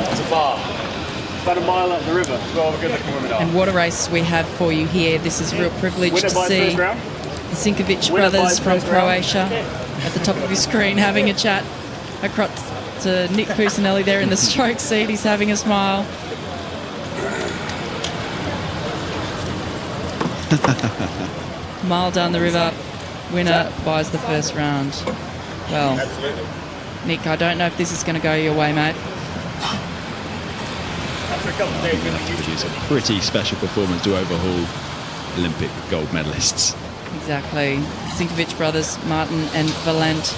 It's a bar. About a mile up the river. Well, we're good looking women are. And what a race we have for you here. This is a real privilege to see the Sinkovic brothers from Croatia at the top of your screen having a chat across to Nick Pusinelli there in the stroke seat. He's having a smile. Mile down the river, winner buys the first round. Well, Nick, I don't know if this is going to go your way, mate. It's a pretty special performance to overhaul Olympic gold medalists. Exactly. Sinkovic brothers, Martin and Valent,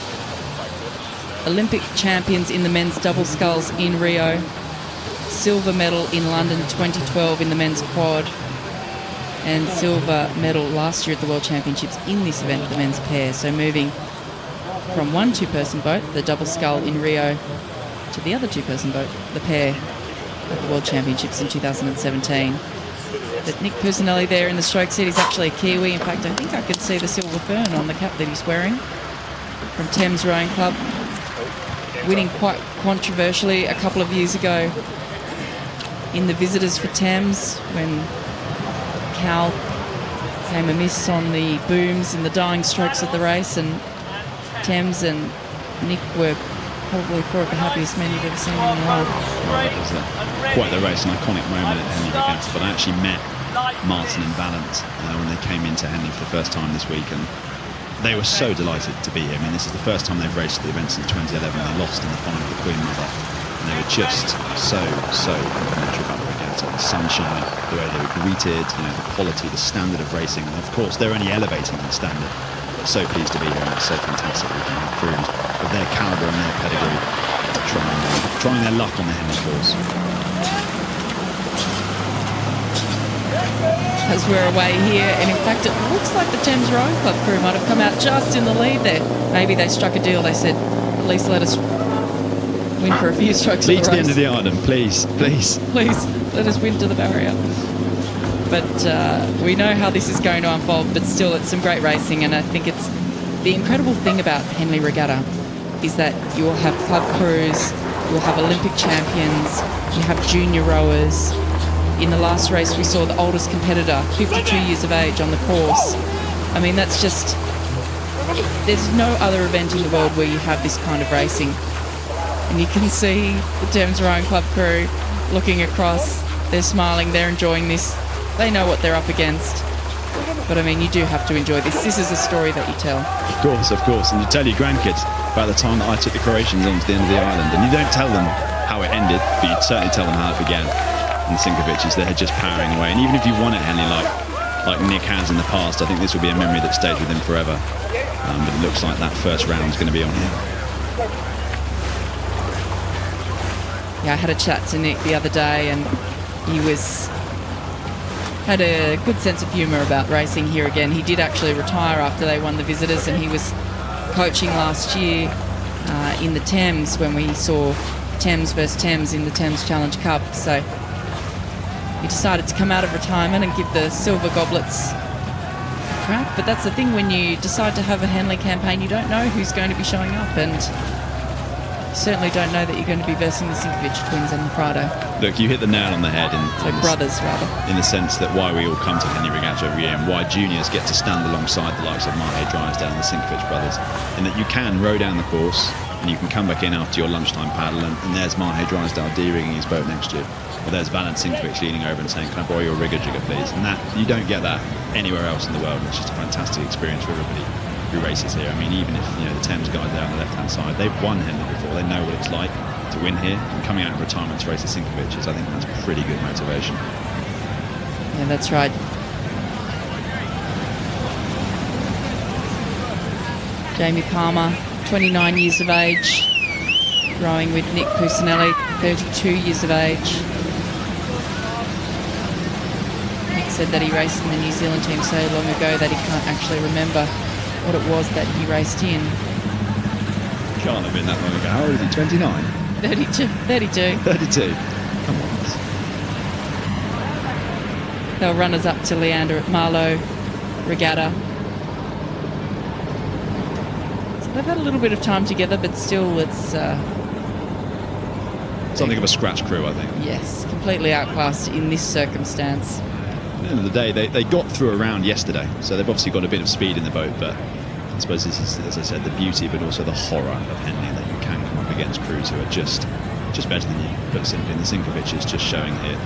Olympic champions in the men's double sculls in Rio, silver medal in London 2012 in the men's quad, and silver medal last year at the World Championships in this event, the men's pair. So moving from one two-person boat, the double scull in Rio, to the other two-person boat, the pair at the World Championships in 2017. But Nick Pusinelli there in the stroke seat is actually a Kiwi. In fact, I think I could see the silver fern on the cap that he's wearing from Thames Rowing Club. Winning quite controversially a couple of years ago in the visitors for Thames when Cal came amiss on the booms in the dying strokes of the race, and Thames and Nick were probably four of the happiest men you've ever seen in your life. Well, that was quite the race, an iconic moment at Henley Regatta. But I actually met Martin and Valent when they came into Henley for the first time this week, and they were so delighted to be here. I mean, this is the first time they've raced at the event since 2011. They lost in the final of the Queen Mother, and they were just so complimentary about the regatta. The sunshine, the way they were greeted, the quality, the standard of racing, and of course they're only elevating that standard. But so pleased to be here, and it's so fantastic we can have crews of their calibre and their pedigree trying their luck on the Henley course. As we're away here, and in fact it looks like the Thames Rowing Club crew might have come out just in the lead there. Maybe they struck a deal. They said, at least let us win for a few strokes Lead of to the the race. end of the island, please. Please let us win to the barrier. But we know how this is going to unfold, but still it's some great racing, and I think it's the incredible thing about Henley Regatta is that you'll have club crews, you'll have Olympic champions, you have junior rowers. In the last race we saw the oldest competitor, 52 years of age, on the course. I mean, that's just, there's no other event in the world where you have this kind of racing. And you can see the Thames Rowing Club crew looking across, they're smiling, they're enjoying this. They know what they're up against. But I mean, you do have to enjoy this. This is a story that you tell. Of course. And you tell your grandkids about the time that I took the Croatians onto the end of the island. And you don't tell them how it ended, but you certainly tell them how it began. And the Sinkovic's there just powering away. And even if you won at Henley like Nick has in the past, I think this will be a memory that stays with him forever. But it looks like that first round is going to be on him. Yeah, I had a chat to Nick the other day, and he had a good sense of humour about racing here again. He did actually retire after they won the visitors, and he was coaching last year in the Thames when we saw Thames versus Thames in the Thames Challenge Cup. So he decided to come out of retirement and give the silver goblets a crack. But that's the thing, when you decide to have a Henley campaign, you don't know who's going to be showing up, and you certainly don't know that you're going to be versing the Sinkovic twins on the Friday. Look, you hit the nail on the head. Brothers, rather. In the sense that why we all come to Henley Regatta every year, and why juniors get to stand alongside the likes of Mahe Drysdale and the Sinkovic brothers, in that you can row down the course and you can come back in after your lunchtime paddle, and there's Mahe Drysdale de-rigging his boat next year, or there's Valent Sinkovic leaning over and saying, "Can I borrow your rigger jigger, please?" And that, you don't get that anywhere else in the world. It's just a fantastic experience for everybody who races here. I mean, even if the Thames guys there on the left-hand side, they've won Henley before, they know what it's like to win here, and coming out of retirement to race the Sinkovic's, I think that's pretty good motivation. Yeah, that's right. Jamie Palmer, 29 years of age, rowing with Nick Pusinelli, 32 years of age. Nick said that he raced in the New Zealand team so long ago that he can't actually remember what it was that he raced in. Can't have been that long ago. How old is he? 29? 32. 32. Come on. They were runners-up to Leander at Marlow Regatta. So They've had a little bit of time together, but still it's... Something of a scratch crew, I think. Yes, completely outclassed in this circumstance. At the end of the day, they got through a round yesterday, so they've obviously got a bit of speed in the boat, but I suppose this is, as I said, the beauty, but also the horror of Henley, that you can come up against crews who are just better than you, put simply. And the Sinkovic is just showing here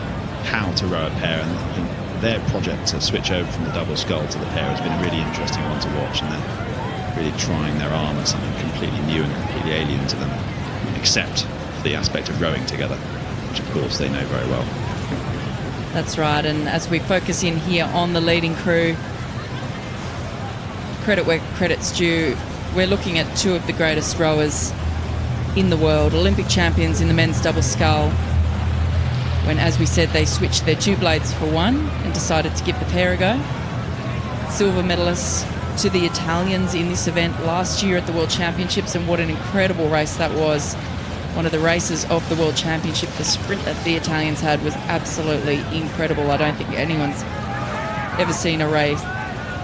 how to row a pair, and I think their project to switch over from the double scull to the pair has been a really interesting one to watch, and they're really trying their arm at something completely new and completely alien to them, except the aspect of rowing together, which of course they know very well. That's right, and as we focus in here on the leading crew, credit where credit's due, we're looking at two of the greatest rowers in the world, Olympic champions in the men's double scull, when, as we said, they switched their two blades for one and decided to give the pair a go. Silver medalists to the Italians in this event last year at the World Championships, and what an incredible race that was. One of the races of the World Championship, the sprint that the Italians had was absolutely incredible. I don't think anyone's ever seen a race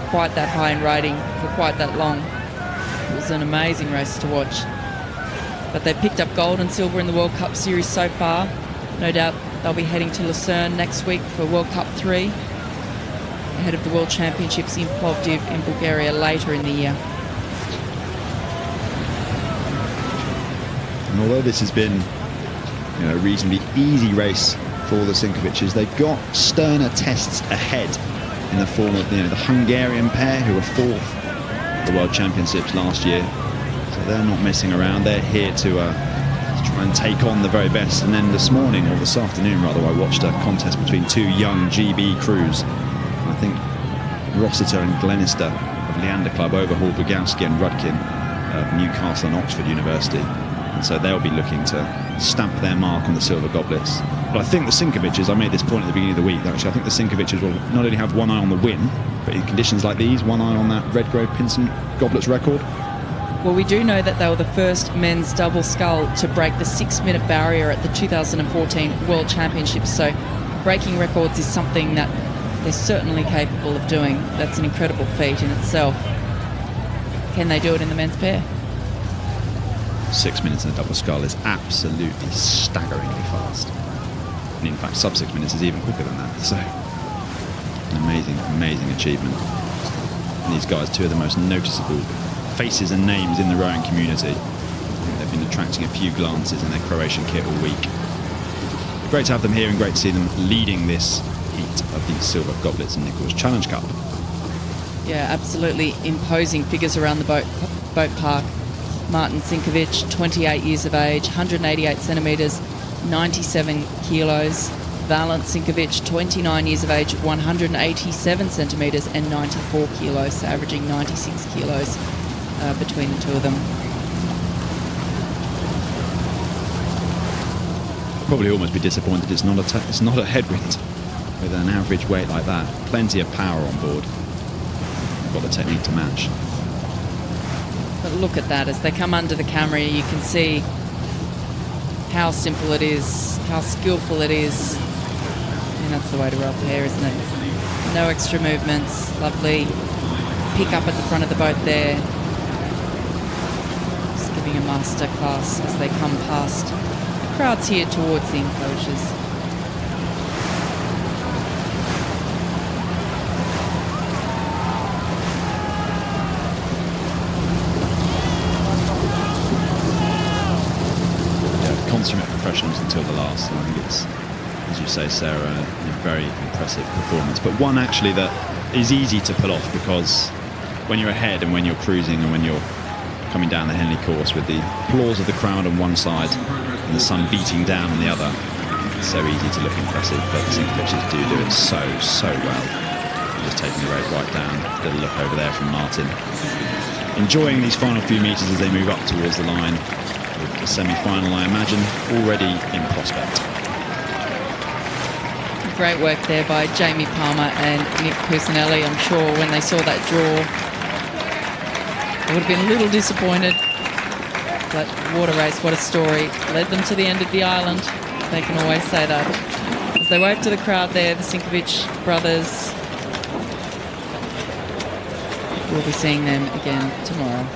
quite that high in rating for quite that long. It was an amazing race to watch. But they picked up gold and silver in the World Cup Series so far. No doubt they'll be heading to Lucerne next week for World Cup 3, ahead of the World Championships in Plovdiv in Bulgaria later in the year. And although this has been, a reasonably easy race for all the Sinkovic's, they've got sterner tests ahead in the form of the Hungarian pair who were fourth at the World Championships last year. So they're not messing around. They're here to try and take on the very best. And then this morning, or this afternoon rather, I watched a contest between two young GB crews. I think Rossiter and Glenister of Leander Club overhauled Bugowski and Rudkin of Newcastle and Oxford University. And so they'll be looking to stamp their mark on the silver goblets. But I think the Sinkovic's, I made this point at the beginning of the week, actually, I think the Sinkovic's will not only have one eye on the win, but in conditions like these, one eye on that Redgrove Pinson goblets record. Well, we do know that they were the first men's double scull to break the 6-minute barrier at the 2014 World Championships. So breaking records is something that they're certainly capable of doing. That's an incredible feat in itself. Can they do it in the men's pair? 6 minutes in a double scull is absolutely staggeringly fast. And in fact, sub 6 minutes is even quicker than that. So, an amazing, amazing achievement. And these guys, two of the most noticeable faces and names in the rowing community. They've been attracting a few glances in their Croatian kit all week. Great to have them here and great to see them leading this heat of the Silver Goblets and Nickalls Challenge Cup. Yeah, absolutely imposing figures around the boat park. Martin Sinkovic, 28 years of age, 188 centimetres, 97 kilos. Valent Sinkovic, 29 years of age, 187 centimetres and 94 kilos, so averaging 96 kilos between the two of them. Probably almost be disappointed it's not a headwind with an average weight like that. Plenty of power on board. Got the technique to match. But look at that, as they come under the camera, you can see how simple it is, how skillful it is. And that's the way to row a pair, isn't it? No extra movements, lovely pick up at the front of the boat there. Just giving a master class as they come past the crowds here towards the enclosures. Consummate professionals until the last, and I think it's, as you say, Sarah, a very impressive performance, but one actually that is easy to pull off, because when you're ahead and when you're cruising and when you're coming down the Henley course with the applause of the crowd on one side and the sun beating down on the other, it's so easy to look impressive, but the Sinkovic's do it so well. Just taking the rate right down. Little look over there from Martin, enjoying these final few metres as they move up towards the line. The semi-final, I imagine, already in prospect. Great work there by Jamie Palmer and Nick Pusinelli. I'm sure when they saw that draw, they would have been a little disappointed. But what a race, what a story. Led them to the end of the island. They can always say that. As they wave to the crowd there, the Sinkovic brothers. We'll be seeing them again tomorrow.